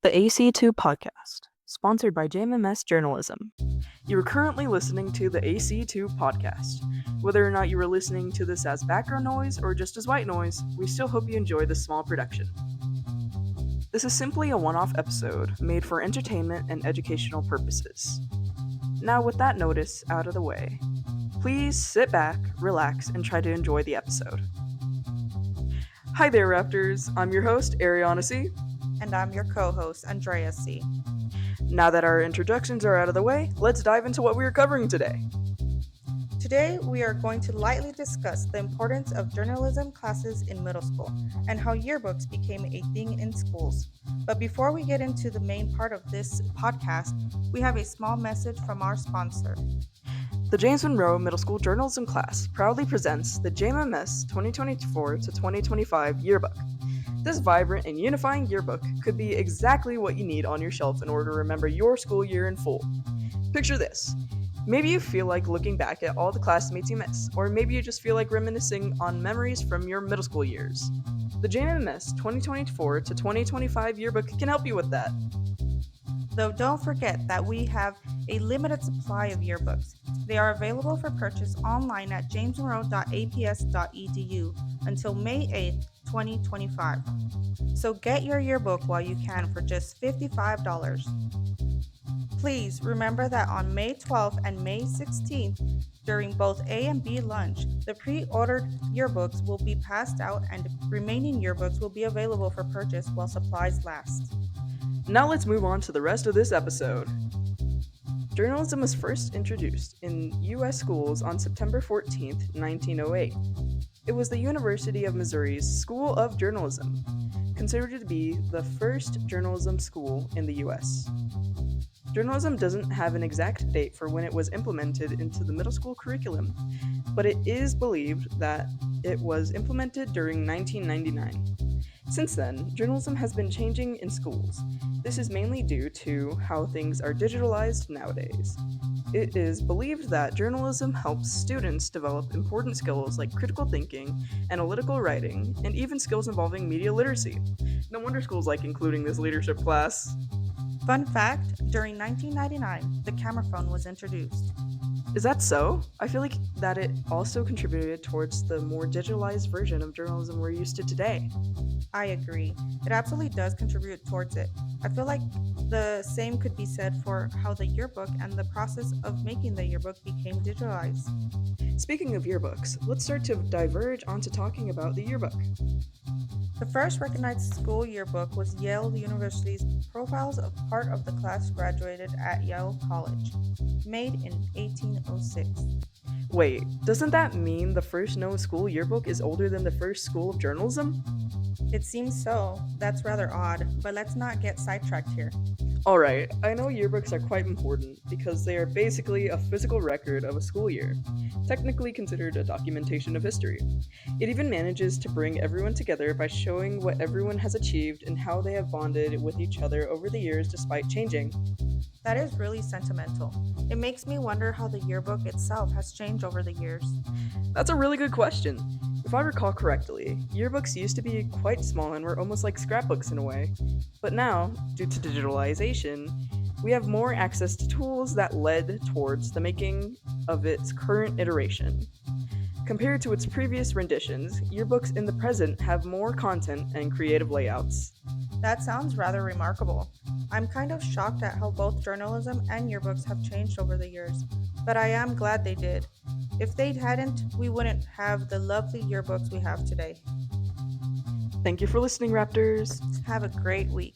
The AC2 podcast, sponsored by JMMS Journalism. You are currently listening to the AC2 podcast. Whether or not you are listening to this as background noise or just as white noise, we still hope you enjoy this small production. This is simply a one-off episode made for entertainment and educational purposes. Now, with that notice out of the way, please sit back, relax, and try to enjoy the episode. Hi there, Raptors. I'm your host, Ariana C. And I'm your co-host, Andrea C. Now that our introductions are out of the way, let's dive into what we are covering today. Today, we are going to lightly discuss the importance of journalism classes in middle school and how yearbooks became a thing in schools. But before we get into the main part of this podcast, we have a small message from our sponsor. The James Monroe Middle School Journalism class proudly presents the JMMS 2024 to 2025 Yearbook. This vibrant and unifying yearbook could be exactly what you need on your shelf in order to remember your school year in full. Picture this. Maybe you feel like looking back at all the classmates you miss, or maybe you just feel like reminiscing on memories from your middle school years. The JMMS 2024 to 2025 yearbook can help you with that. Though don't forget that we have a limited supply of yearbooks. They are available for purchase online at jamesmonroe.aps.edu until May 8th, 2025. So get your yearbook while you can for just $55. Please remember that on May 12th and May 16th, during both A and B lunch, the pre-ordered yearbooks will be passed out and remaining yearbooks will be available for purchase while supplies last. Now let's move on to the rest of this episode. Journalism was first introduced in U.S. schools on September 14, 1908. It was the University of Missouri's School of Journalism, considered to be the first journalism school in the U.S. Journalism doesn't have an exact date for when it was implemented into the middle school curriculum, but it is believed that it was implemented during 1999. Since then, journalism has been changing in schools. This is mainly due to how things are digitalized nowadays. It is believed that journalism helps students develop important skills like critical thinking, analytical writing, and even skills involving media literacy. No wonder schools like including this leadership class. Fun fact, during 1999, the camera phone was introduced. Is that so? I feel like that it also contributed towards the more digitalized version of journalism we're used to today. I agree. It absolutely does contribute towards it. I feel like the same could be said for how the yearbook and the process of making the yearbook became digitalized. Speaking of yearbooks, let's start to diverge onto talking about the yearbook. The first recognized school yearbook was Yale University's Profiles of Part of the Class Graduated at Yale College, made in 1806. Wait, doesn't that mean the first known school yearbook is older than the first school of journalism? It seems so. That's rather odd, but let's not get sidetracked here. Alright, I know yearbooks are quite important because they are basically a physical record of a school year, technically considered a documentation of history. It even manages to bring everyone together by showing what everyone has achieved and how they have bonded with each other over the years despite changing. That is really sentimental. It makes me wonder how the yearbook itself has changed over the years. That's a really good question. If I recall correctly, yearbooks used to be quite small and were almost like scrapbooks in a way. But now, due to digitalization, we have more access to tools that led towards the making of its current iteration. Compared to its previous renditions, yearbooks in the present have more content and creative layouts. That sounds rather remarkable. I'm kind of shocked at how both journalism and yearbooks have changed over the years, but I am glad they did. If they hadn't, we wouldn't have the lovely yearbooks we have today. Thank you for listening, Raptors. Have a great week.